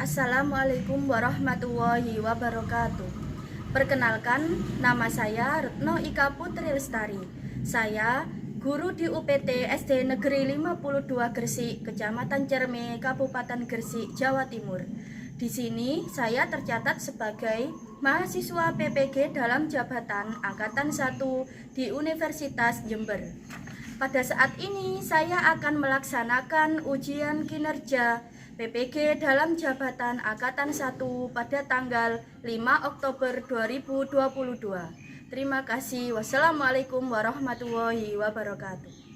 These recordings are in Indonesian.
Assalamualaikum warahmatullahi wabarakatuh. Perkenalkan, nama saya Retno Ika Putri Lestari. Saya guru di UPT SD Negeri 52 Gresik, Kecamatan Cerme, Kabupaten Gresik, Jawa Timur. Di sini saya tercatat sebagai mahasiswa PPG dalam jabatan Angkatan 1 di Universitas Jember. Pada saat ini saya akan melaksanakan ujian kinerja PPG dalam jabatan Angkatan 1 pada tanggal 5 Oktober 2022. Terima kasih. Wassalamualaikum warahmatullahi wabarakatuh.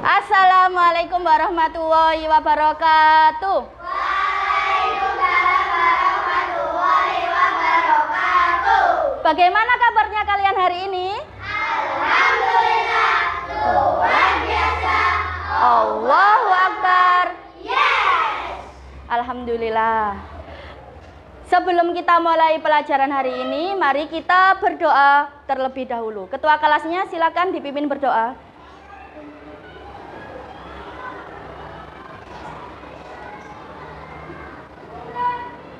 Assalamualaikum warahmatullahi wabarakatuh. Waalaikumsalam warahmatullahi wabarakatuh. Bagaimana kabarnya kalian hari ini? Alhamdulillah, luar biasa. Allahu Akbar. Yes. Alhamdulillah. Sebelum kita mulai pelajaran hari ini, mari kita berdoa terlebih dahulu. Ketua kelasnya silakan dipimpin berdoa.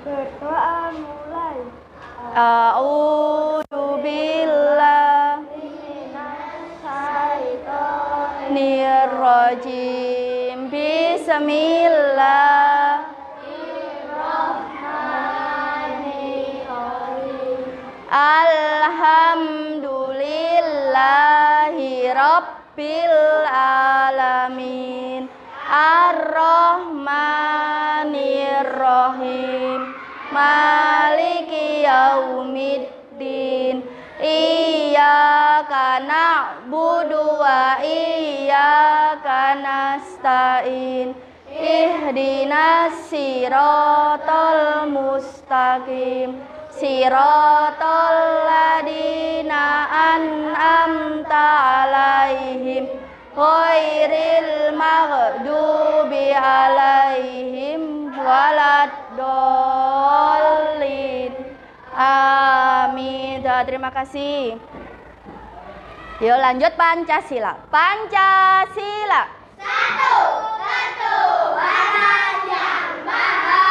Berdoa mulai. A'udzu billahi rajim. Bismillahirrahmanirrahim. Alhamdulillahi rabbil alamin. Ar-Rahmanir-Rahim. Maliki yaumiddin. Iyyaka na'budu wa iyyaka nasta'in. Ihdinas siratal mustaqim. Siratal ladzina an'amta 'alaihim ghairil maghdubi 'alaihim waladdallin. Amin. Terima kasih. Yuk lanjut Pancasila. Pancasila. Satu Tuhan yang Maha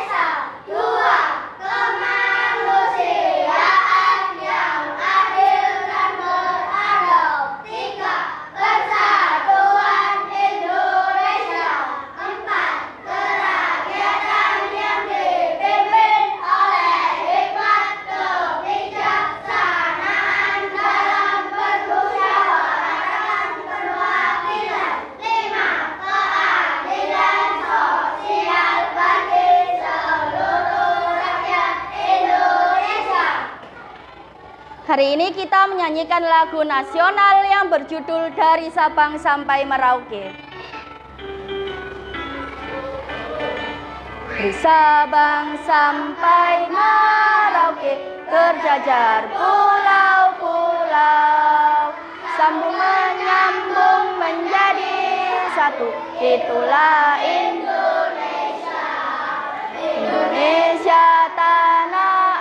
Esa. Dua, kemanusiaan yang adil dan beradab. Tiga, persatuan Indonesia. Empat, kerakyatan yang dipimpin oleh hikmat kebijaksanaan dalam permusyawaratan perwakilan. Lima, keadilan sosial bagi seluruh rakyat Indonesia. Hari ini kita menyanyikan lagu nasional yang berjudul Dari Sabang Sampai Merauke. Dari Sabang sampai Merauke, terjajar pulau-pulau, sambung menyambung menjadi satu. Itulah Indonesia. Indonesia tanah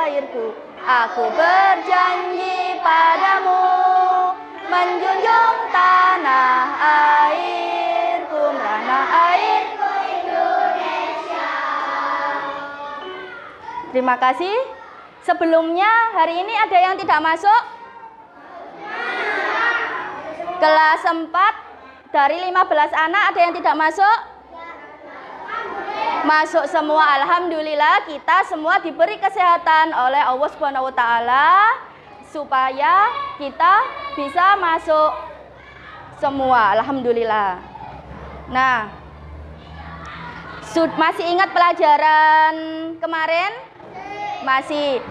airku. Aku berjanji padamu, menjunjung tanah airku, merana airku Indonesia. Terima kasih. Sebelumnya hari ini ada yang tidak masuk? Kelas 4 dari 15 anak ada yang tidak masuk? Masuk semua. Alhamdulillah, kita semua diberi kesehatan oleh Allah Subhanahu wa taala supaya kita bisa masuk semua. Alhamdulillah. Nah, masih ingat pelajaran kemarin? Masih.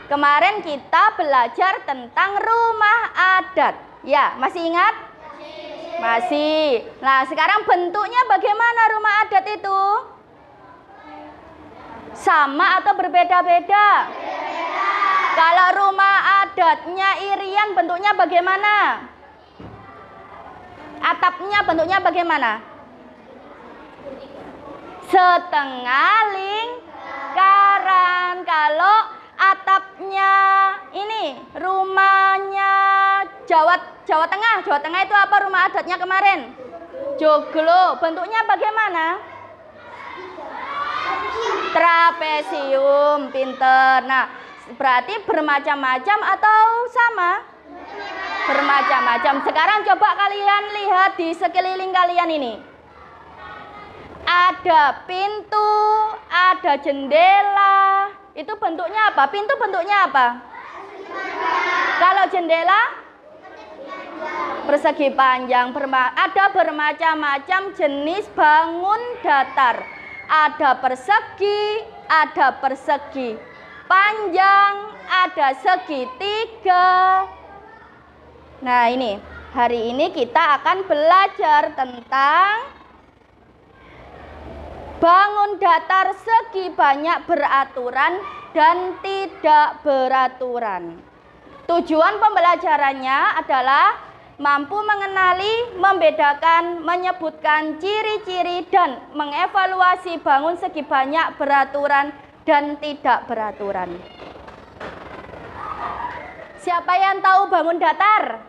Kemarin kita belajar tentang rumah adat. Ya, masih ingat? Masih. Nah, sekarang bentuknya bagaimana rumah adat itu? Sama atau berbeda-beda? Kalau rumah adatnya Irian bentuknya bagaimana? Atapnya bentuknya bagaimana? Setengah lingkaran. Kalau atapnya ini rumahnya Jawa Tengah itu apa rumah adatnya kemarin? Joglo. Bentuknya bagaimana? Trapesium. Pinter. Nah, berarti bermacam-macam atau sama? Bermacam-macam. Sekarang coba kalian lihat di sekeliling kalian ini. Ada pintu, ada jendela. Itu bentuknya apa? Pintu bentuknya apa? Kalau jendela? Persegi panjang. Ada bermacam-macam jenis bangun datar. Ada persegi panjang, ada segitiga. Nah, ini hari ini kita akan belajar tentang bangun datar, segi, banyak, beraturan dan tidak beraturan. Tujuan pembelajarannya adalah mampu mengenali, membedakan, menyebutkan ciri-ciri dan mengevaluasi bangun segi, banyak, beraturan dan tidak beraturan. Siapa yang tahu bangun datar?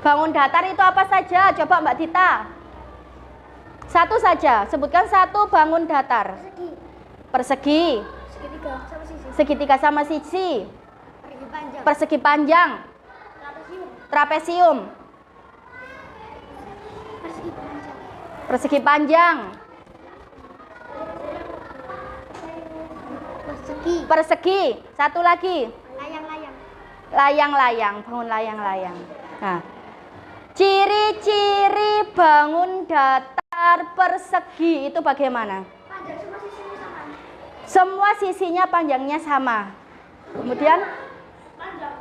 Bangun datar itu apa saja? Coba Mbak Dita. Satu saja, sebutkan satu bangun datar. Persegi. Segitiga sama sisi. Persegi panjang. Trapesium. Persegi panjang. Persegi. Satu lagi. Layang-layang. Bangun layang-layang. Nah, ciri-ciri bangun datar persegi itu bagaimana? Semua sisinya panjangnya sama. Kemudian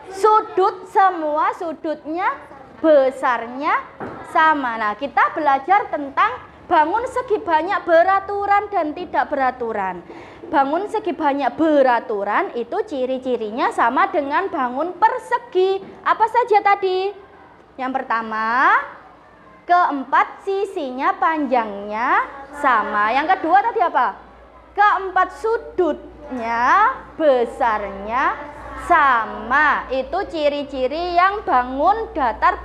sudut, semua sudutnya besarnya sama. Nah, kita belajar tentang bangun segi, banyak, beraturan dan tidak beraturan. Bangun segi, banyak, beraturan itu ciri-cirinya sama dengan bangun persegi. Apa saja tadi? Yang pertama, keempat sisinya panjangnya sama. Yang kedua tadi apa? Keempat sudutnya besarnya sama. Itu ciri-ciri yang bangun datar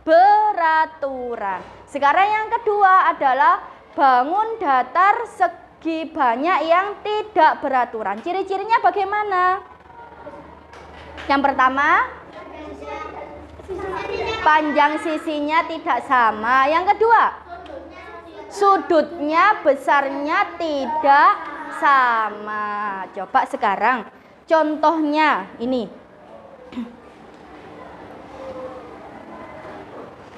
beraturan. Sekarang yang kedua adalah bangun datar segi, banyak, yang tidak beraturan. Ciri-cirinya bagaimana? Yang pertama, panjang sisinya tidak sama. Yang kedua, sudutnya besarnya tidak sama. Coba sekarang contohnya ini.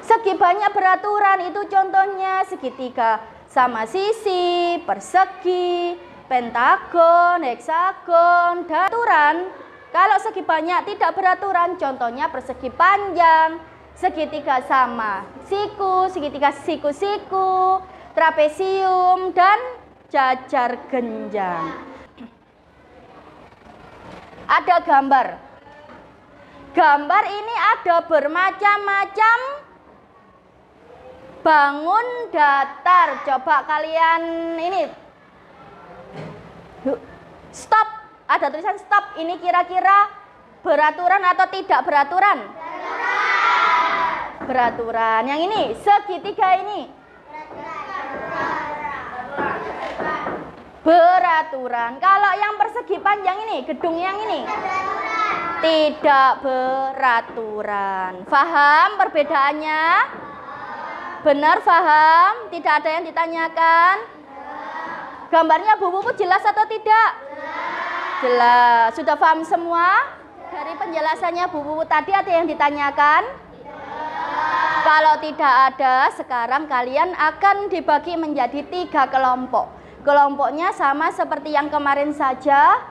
Segi, banyak, beraturan itu contohnya segitiga sama sisi, persegi, pentagon, heksagon, dan beraturan. Kalau segi, banyak, tidak beraturan, contohnya persegi panjang, segitiga sama siku, segitiga siku-siku, trapesium, dan jajar genjang. Ada gambar. Gambar ini ada bermacam-macam bangun datar. Coba kalian ini stop. Ada tulisan stop. Ini kira-kira beraturan atau tidak beraturan? Beraturan. Yang ini segitiga ini beraturan. Kalau yang persegi panjang ini, gedung yang ini tidak beraturan. Paham perbedaannya? Benar, paham? Tidak ada yang ditanyakan? Gambarnya Bu Puput jelas atau tidak? Jelas. Sudah paham semua? Dari penjelasannya Bu Puput tadi ada yang ditanyakan? Kalau tidak ada, sekarang kalian akan dibagi menjadi 3 kelompok. Kelompoknya sama seperti yang kemarin saja.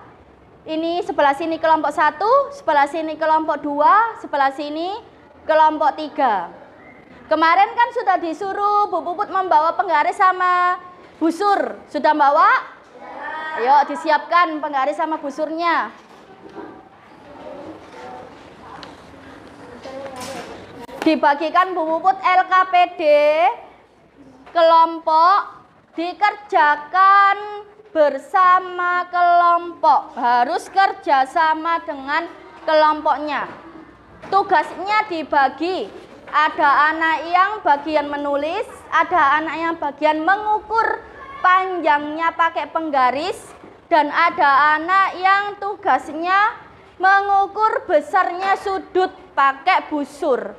Ini sebelah sini kelompok 1, sebelah sini kelompok 2, sebelah sini Kelompok 3. Kemarin kan sudah disuruh Bu Puput membawa penggaris sama busur. Sudah bawa? Ayo disiapkan penggaris sama busurnya. Dibagikan Bu Puput LKPD kelompok, dikerjakan bersama kelompok. Harus kerjasama dengan kelompoknya. Tugasnya dibagi. Ada anak yang bagian menulis, ada anak yang bagian mengukur panjangnya pakai penggaris, dan ada anak yang tugasnya mengukur besarnya sudut pakai busur.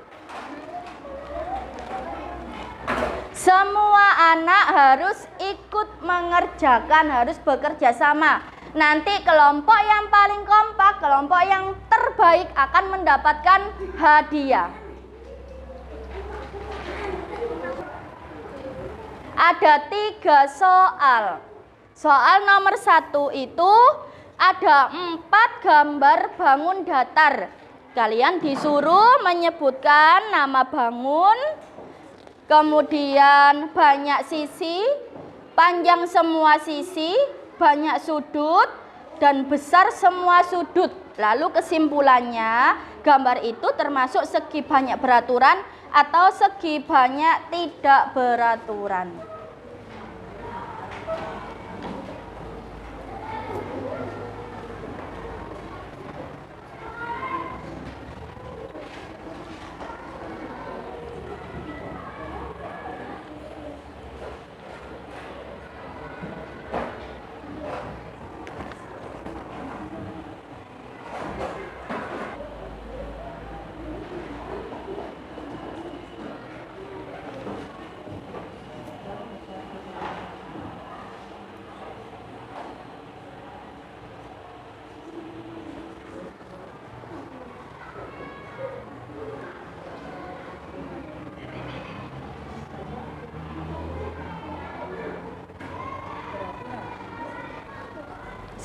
Semua anak harus ikut mengerjakan, harus bekerja sama. Nanti kelompok yang paling kompak, kelompok yang terbaik akan mendapatkan hadiah. Ada 3 soal. Soal nomor 1 itu ada 4 gambar bangun datar. Kalian disuruh menyebutkan nama bangun, kemudian banyak sisi, panjang semua sisi, banyak sudut, dan besar semua sudut. Lalu kesimpulannya, gambar itu termasuk segi banyak beraturan atau segi banyak tidak beraturan.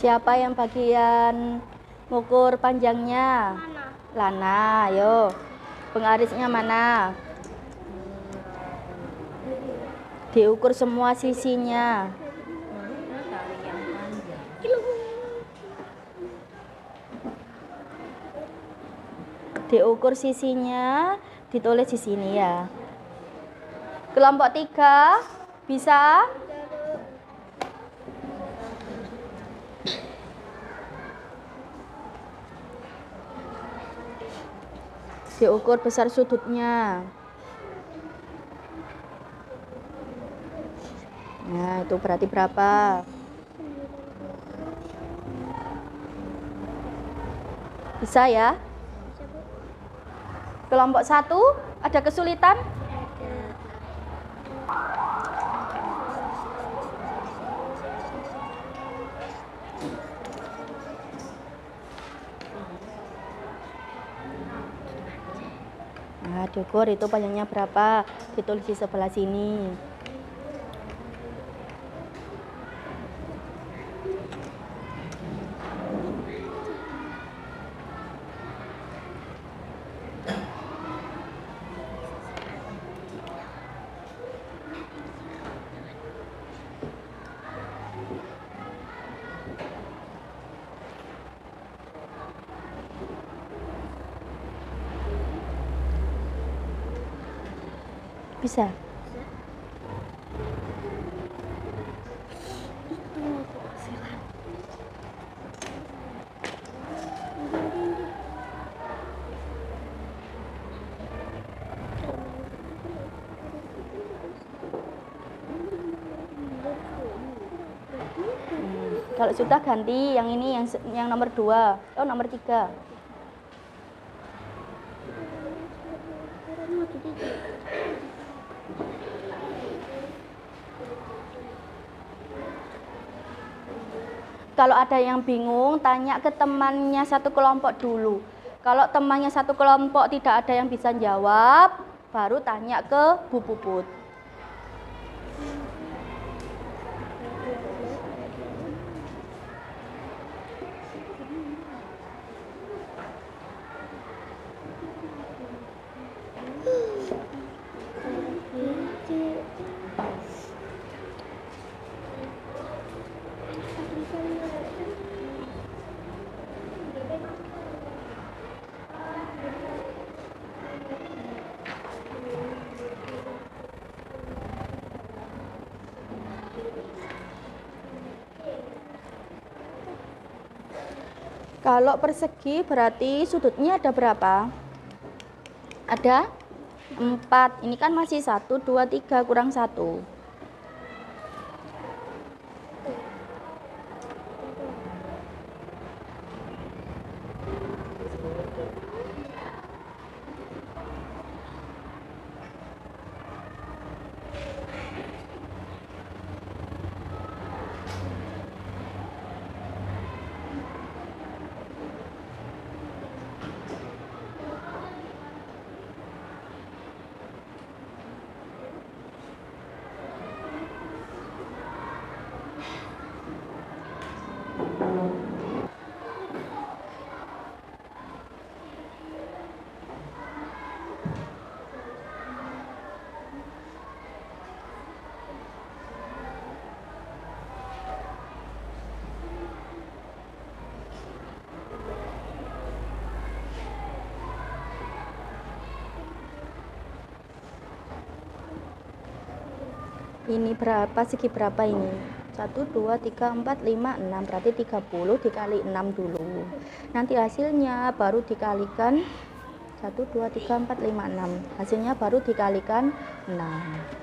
Siapa yang bagian mengukur panjangnya? Lana, ayo. Penggarisnya mana? Diukur semua sisinya. Diukur sisinya, ditulis di sini ya. Kelompok 3 bisa? Diukur besar sudutnya. Nah, itu berarti berapa? Bisa ya? Kelompok 1 ada kesulitan? Nah, diukur itu panjangnya berapa, ditulis di sebelah sini. Bisa? Kalau sudah ganti yang ini, yang nomor 2. Oh, nomor 3. Kalau ada yang bingung, tanya ke temannya satu kelompok dulu. Kalau temannya satu kelompok tidak ada yang bisa jawab, baru tanya ke Bu Puput. Kalau persegi berarti sudutnya ada berapa? Ada 4. Ini kan masih 1, 2, 3 kurang 1. Ini berapa, segi berapa ini? 1, 2, 3, 4, 5, 6. Berarti 30 dikali 6 dulu. Nanti hasilnya baru dikalikan 1, 2, 3, 4, 5, 6. Hasilnya baru dikalikan 6.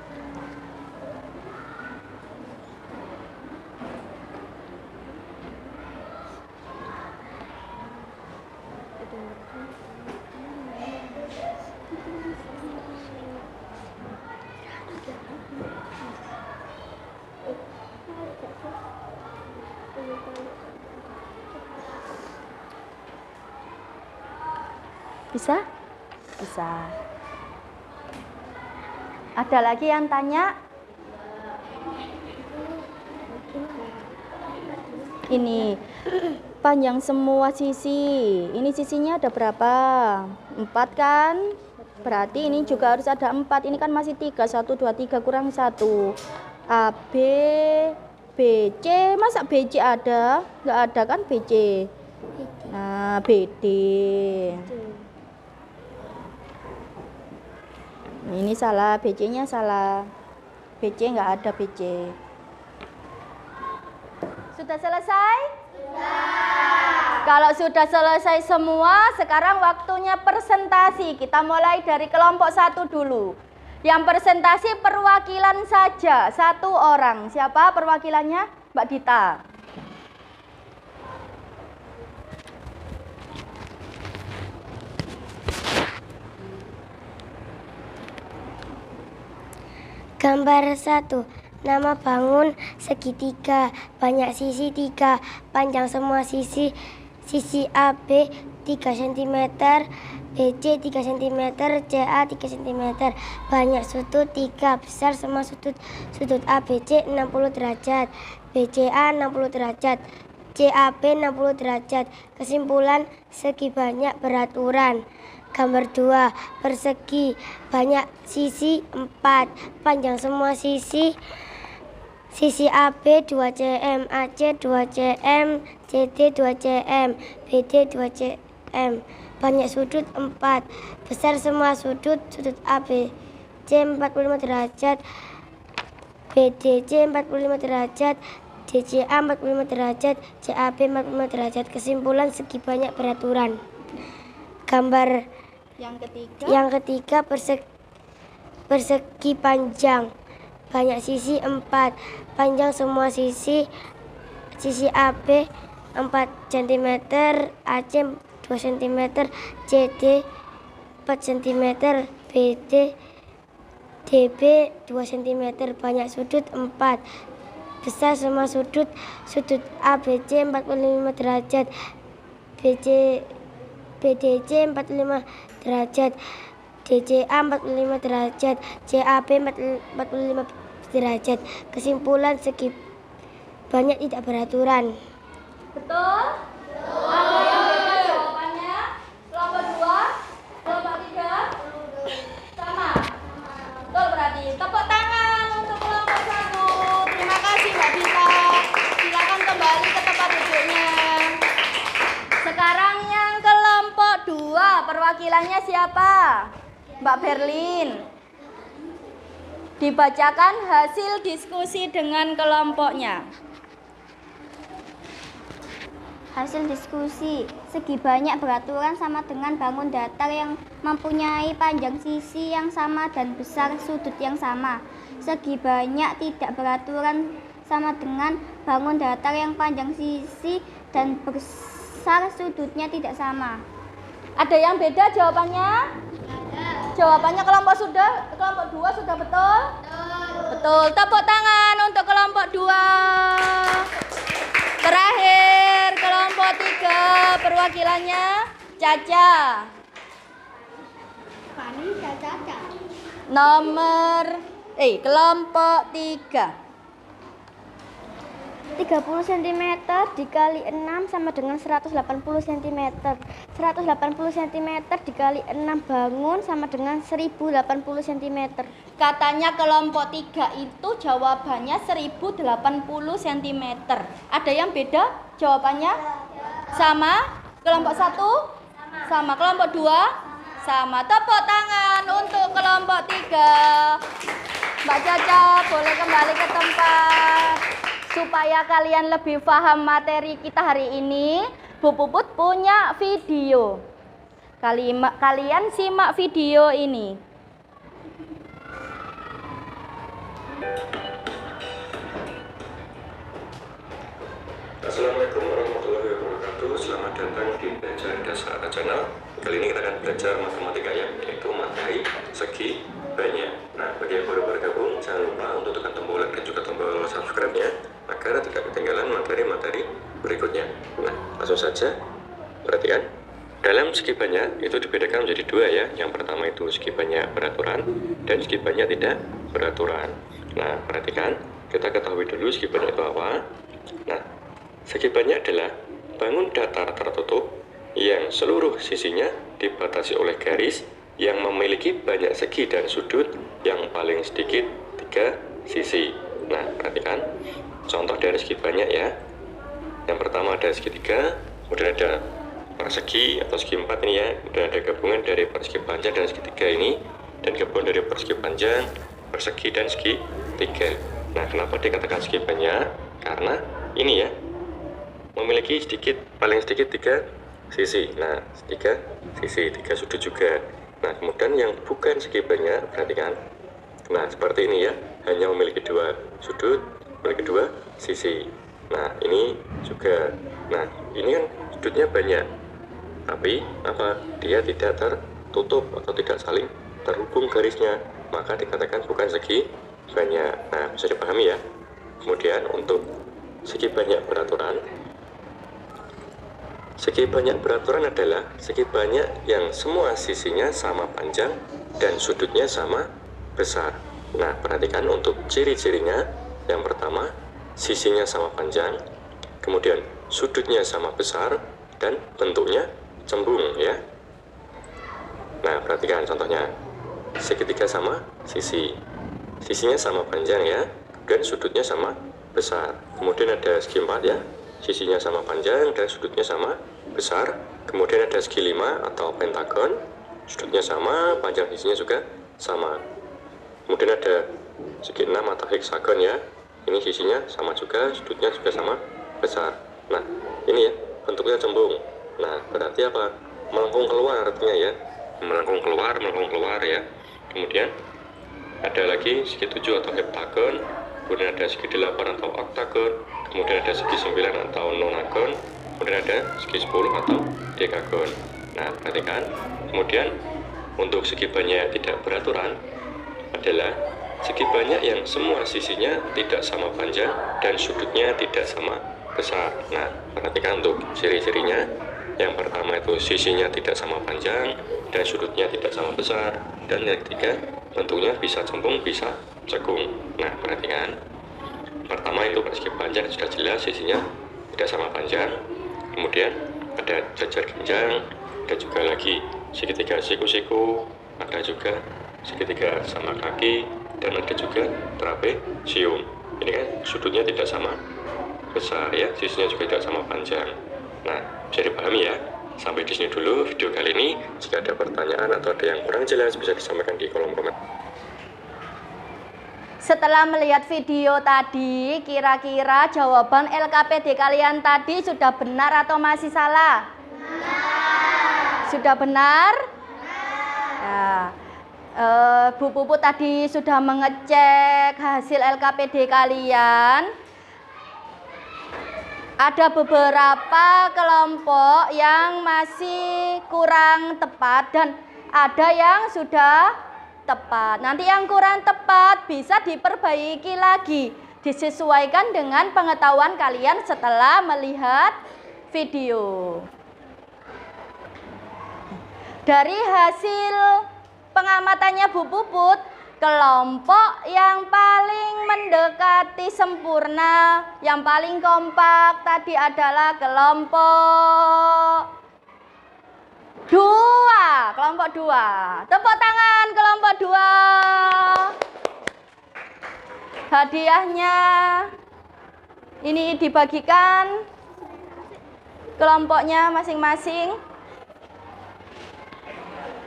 Bisa? Bisa. Ada lagi yang tanya? Ini panjang semua sisi. Ini sisinya ada berapa? 4 kan? Berarti ini juga harus ada 4. Ini kan masih 3. 1, 2, 3 kurang 1. AB, BC. Masa BC ada? Nggak ada kan BC? Nah, BD. Ini salah, BC-nya salah. BC nggak ada BC. Sudah selesai? Sudah. Kalau sudah selesai semua, sekarang waktunya presentasi. Kita mulai dari kelompok 1 dulu. Yang presentasi perwakilan saja, 1 orang. Siapa perwakilannya? Mbak Dita. Gambar 1. Nama bangun segitiga, banyak sisi 3, panjang semua sisi. Sisi AB 3 cm, BC 3 cm, CA 3 cm. Banyak sudut 3, besar semua sudut. Sudut ABC 60 derajat, BCA 60 derajat, CAB 60 derajat. Kesimpulan, segi banyak beraturan. Gambar 2. Persegi, banyak sisi 4, panjang semua sisi. Sisi AB 2 cm, AC 2 cm, CD 2 cm, BD 2 cm. Banyak sudut 4, besar semua sudut. Sudut AB C 45 derajat, BDC 45 derajat, DCA 45 derajat, CAB 45 derajat. Kesimpulan, segi banyak beraturan. Gambar yang ketiga persegi panjang, banyak sisi 4, panjang semua sisi. Sisi AB 4 cm, AC 2 cm, CD 4 cm, BD DB 2 cm. Banyak sudut 4, besar semua sudut. Sudut ABC 45 derajat, BDC 45 derajat, DCA 45 derajat, CAB 45 derajat. Kesimpulan, segi banyak tidak beraturan. Betul? Ada yang bebas jawabannya? Kelompok 2, kelompok 3, sama? Betul berarti. Tepuk tangan untuk kelompok 1. Terima kasih Mbak Dita. Silakan kembali ke tempat duduknya. Sekarang yang kelompok 2, perwakilannya siapa? Mbak Berlin. Dibacakan hasil diskusi dengan kelompoknya. Hasil diskusi, segi banyak beraturan sama dengan bangun datar yang mempunyai panjang sisi yang sama dan besar sudut yang sama. Segi banyak tidak beraturan sama dengan bangun datar yang panjang sisi dan besar sudutnya tidak sama. Ada yang beda jawabannya? Jawabannya kelompok 2 sudah betul? Betul. Tepuk tangan untuk kelompok 2. Terakhir kelompok 3 perwakilannya Caca. Kelompok 3. 30 cm dikali 6 sama dengan 180 cm. 180 cm dikali 6 bangun sama dengan 1080 cm. Katanya kelompok 3 itu jawabannya 1080 cm. Ada yang beda jawabannya? Sama? Kelompok 1? Sama. Kelompok 2? Sama. Tepuk tangan untuk kelompok 3. Mbak Caca boleh kembali ke tempat. Supaya kalian lebih paham materi kita hari ini, Bu Puput punya video. Kalian simak video ini. Assalamualaikum warahmatullahi wabarakatuh. Selamat datang di Belajar Dasar Channel. Kali ini kita akan belajar matematika ya, yaitu materi segi banyak. Nah, bagi yang baru bergabung, jangan lupa untuk tekan tombol like dan juga tombol subscribe-nya agar tidak ketinggalan materi-materi berikutnya. Nah, langsung saja perhatikan. Dalam segi banyak itu dibedakan menjadi dua ya. Yang pertama itu segi banyak beraturan dan segi banyak tidak beraturan. Nah, perhatikan. Kita ketahui dulu segi banyak itu apa. Nah, segi banyak adalah bangun datar tertutup yang seluruh sisinya dibatasi oleh garis yang memiliki banyak segi dan sudut yang paling sedikit 3 sisi. Nah, perhatikan contoh dari segi banyak ya. Yang pertama ada segitiga, kemudian ada persegi atau segi 4 ini ya. Kemudian ada gabungan dari persegi panjang dan segitiga ini, dan gabungan dari persegi panjang, persegi dan segitiga. Nah, kenapa dikatakan segi banyak? Karena ini ya, memiliki paling sedikit 3 sisi. Nah, 3 sisi, 3 sudut juga. Nah, kemudian yang bukan segi banyak, perhatikan. Nah, seperti ini ya, hanya memiliki 2 sudut, memiliki 2 sisi. Nah, ini juga. Nah, ini kan sudutnya banyak, tapi apa? Dia tidak tertutup atau tidak saling terhubung garisnya, maka dikatakan bukan segi banyak. Nah, bisa dipahami ya. Kemudian untuk segi banyak beraturan. Segi banyak beraturan adalah segi banyak yang semua sisinya sama panjang dan sudutnya sama besar. Nah, perhatikan untuk ciri-cirinya. Yang pertama, sisinya sama panjang, kemudian sudutnya sama besar, dan bentuknya cembung ya. Nah, perhatikan contohnya. Segitiga sama sisi. Sisinya sama panjang ya, dan sudutnya sama besar. Kemudian ada segi 4 ya. Sisinya sama panjang dan sudutnya sama besar. Kemudian ada segi 5 atau pentagon, sudutnya sama, panjang sisinya juga sama. Kemudian ada segi 6 atau heksagon ya. Ini sisinya sama juga, sudutnya juga sama besar. Nah, ini ya, bentuknya cembung. Nah, berarti apa? Melengkung keluar artinya ya. Melengkung keluar ya. Kemudian ada lagi segi 7 atau heptagon. Kemudian ada segi 8 atau oktagon, kemudian ada segi 9 atau nonagon, kemudian ada segi 10 atau dekagon. Nah, perhatikan. Kemudian untuk segi banyak tidak beraturan adalah segi banyak yang semua sisinya tidak sama panjang dan sudutnya tidak sama besar. Nah, perhatikan untuk ciri-cirinya. Yang pertama itu sisinya tidak sama panjang dan sudutnya tidak sama besar, dan yang ketiga bentuknya bisa cembung bisa cekung. Nah, perhatikan. Pertama itu persegi panjang sudah jelas sisinya tidak sama panjang. Kemudian ada jajar genjang, ada juga lagi segitiga siku-siku, ada juga segitiga sama kaki, dan ada juga trapesium. Ini kan sudutnya tidak sama besar ya, sisinya juga tidak sama panjang. Nah, bisa dipahami ya. Sampai di sini dulu video kali ini. Jika ada pertanyaan atau ada yang kurang jelas bisa disampaikan di kolom komentar. Setelah melihat video tadi, kira-kira jawaban LKPD kalian tadi sudah benar atau masih salah? Benar. Sudah benar? Ya. Bu Puput tadi sudah mengecek hasil LKPD kalian. Ada beberapa kelompok yang masih kurang tepat dan ada yang sudah tepat. Nanti yang kurang tepat bisa diperbaiki lagi, disesuaikan dengan pengetahuan kalian setelah melihat video. Dari hasil pengamatannya Bu Puput, kelompok yang paling mendekati sempurna, yang paling kompak tadi adalah kelompok 2. Kelompok 2. Tepuk tangan kelompok 2. Hadiahnya ini dibagikan kelompoknya masing-masing.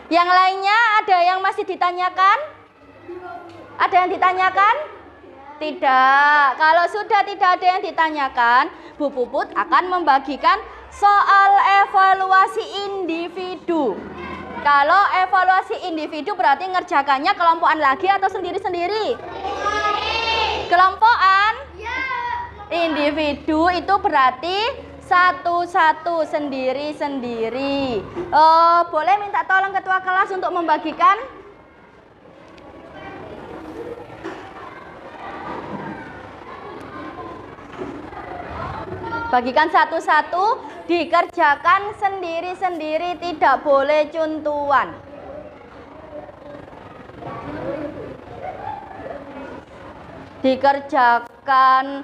Yang lainnya ada yang masih ditanyakan? Ada yang ditanyakan? Tidak. Kalau sudah tidak ada yang ditanyakan, Bu Puput akan membagikan soal evaluasi individu. Kalau evaluasi individu berarti ngerjakannya kelompokan lagi atau sendiri-sendiri? Kelompokan? Individu itu berarti satu-satu, sendiri-sendiri. Boleh minta tolong ketua kelas untuk membagikan? Bagikan satu-satu, dikerjakan sendiri-sendiri, tidak boleh cuntuan. Dikerjakan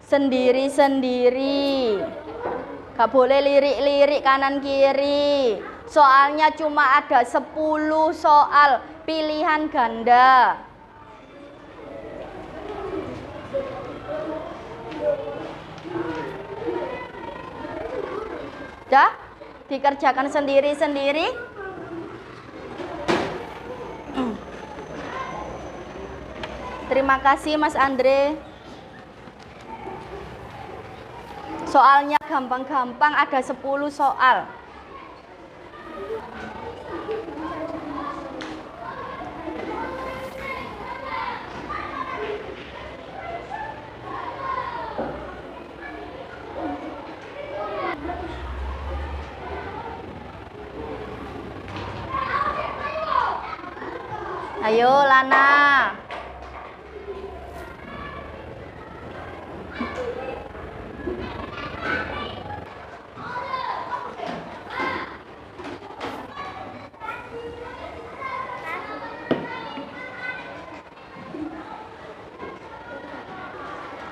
sendiri-sendiri, gak boleh lirik-lirik kanan kiri. Soalnya cuma ada 10 soal pilihan ganda. Dah, dikerjakan sendiri-sendiri. Terima kasih Mas Andre. Soalnya gampang-gampang, ada 10 soal. Ayo Lana.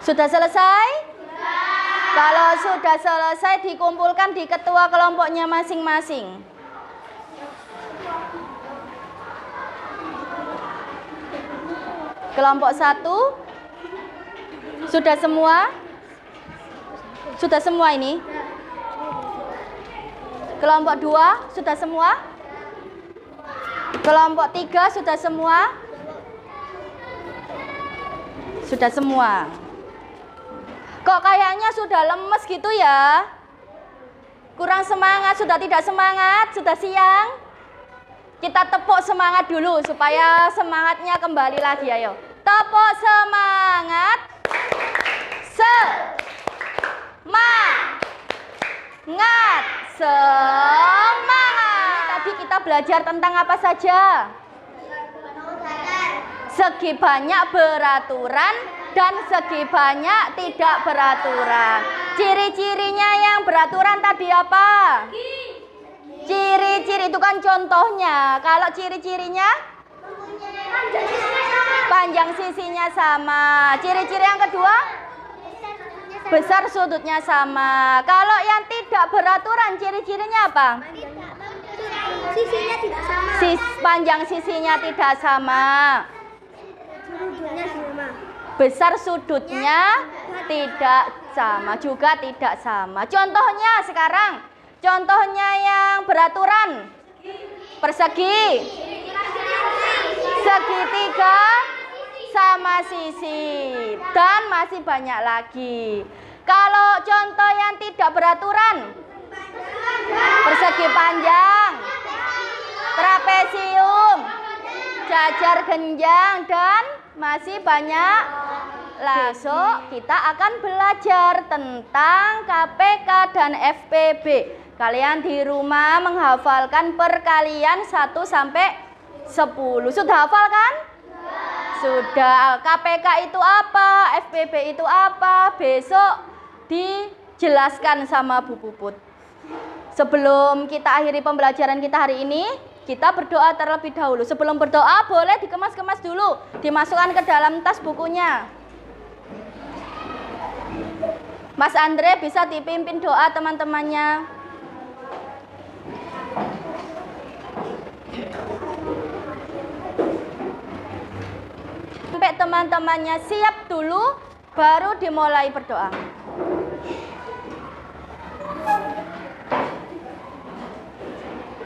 Sudah selesai? Kalau sudah selesai, dikumpulkan di ketua kelompoknya masing-masing. Kelompok 1 sudah semua? Sudah semua ini? Kelompok 2 sudah semua? Kelompok 3 sudah semua? Sudah semua. Kok kayaknya sudah lemes gitu ya? Kurang semangat, sudah tidak semangat, sudah siang? Kita tepuk semangat dulu supaya semangatnya kembali lagi, ayo. Tepuk semangat. Semangat. Semangat. Tadi kita belajar tentang apa saja? Segi banyak beraturan dan segi banyak tidak beraturan. Ciri-cirinya yang beraturan tadi apa? Ciri-ciri itu kan contohnya. Kalau ciri-cirinya? Panjang sisinya sama. Ciri-ciri yang kedua? Besar sudutnya sama. Kalau yang tidak beraturan, ciri-cirinya apa? Sisinya tidak sama. Panjang sisinya tidak sama. Sudutnya sama. Besar sudutnya tidak sama, juga tidak sama. Contohnya sekarang. Contohnya yang beraturan. Persegi. Segitiga. sama sisi, dan masih banyak lagi. Kalau contoh yang tidak beraturan, persegi panjang, trapesium, jajar genjang, dan masih banyak. Besok kita akan belajar tentang KPK dan FPB. Kalian di rumah menghafalkan perkalian 1 sampai 10. Sudah hafal kan? Sudah. KPK itu apa? FPB itu apa? Besok dijelaskan sama Bu Puput. Sebelum kita akhiri pembelajaran kita hari ini, kita berdoa terlebih dahulu. Sebelum berdoa boleh dikemas-kemas dulu, dimasukkan ke dalam tas bukunya. Mas Andre bisa dipimpin doa teman-temannya. Sampai teman-temannya siap dulu, baru dimulai berdoa.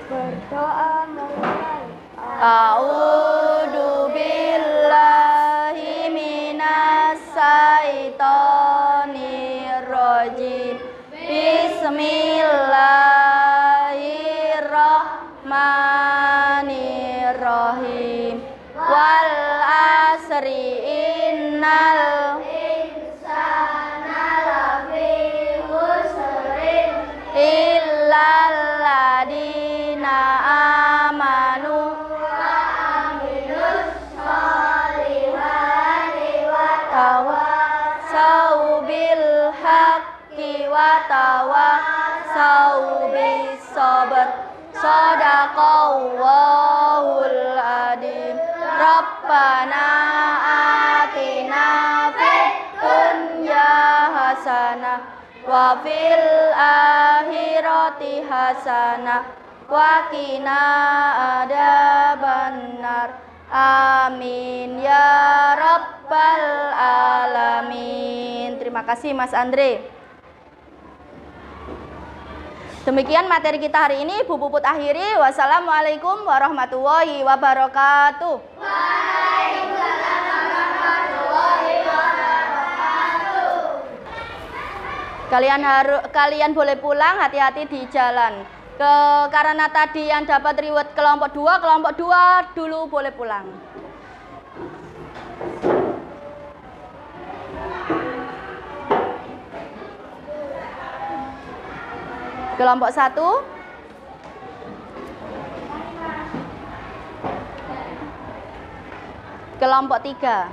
Berdoa mulai. A'udzu billahi minas syaitonir rajim. Bismillahirrahmanirrahim. Wal asri innal insana lafi khusrin illal ladina amanu wa amilus solihati wa tawasau bil haqqi wa tawasau bis sabr. Shadaqallahul adzim. Rabbana atina fid dunya hasanah wa fil akhirati hasanah wa qina adzabannar. Amin ya rabbal alamin. Terima kasih Mas Andre. Demikian materi kita hari ini. Bu Puput akhiri. Wassalamualaikum warahmatullahi wabarakatuh. Waalaikumsalam warahmatullahi wabarakatuh. Kalian boleh pulang, hati-hati di jalan. Karena tadi yang dapat reward kelompok 2 dulu boleh pulang. Kelompok 1, kelompok 3.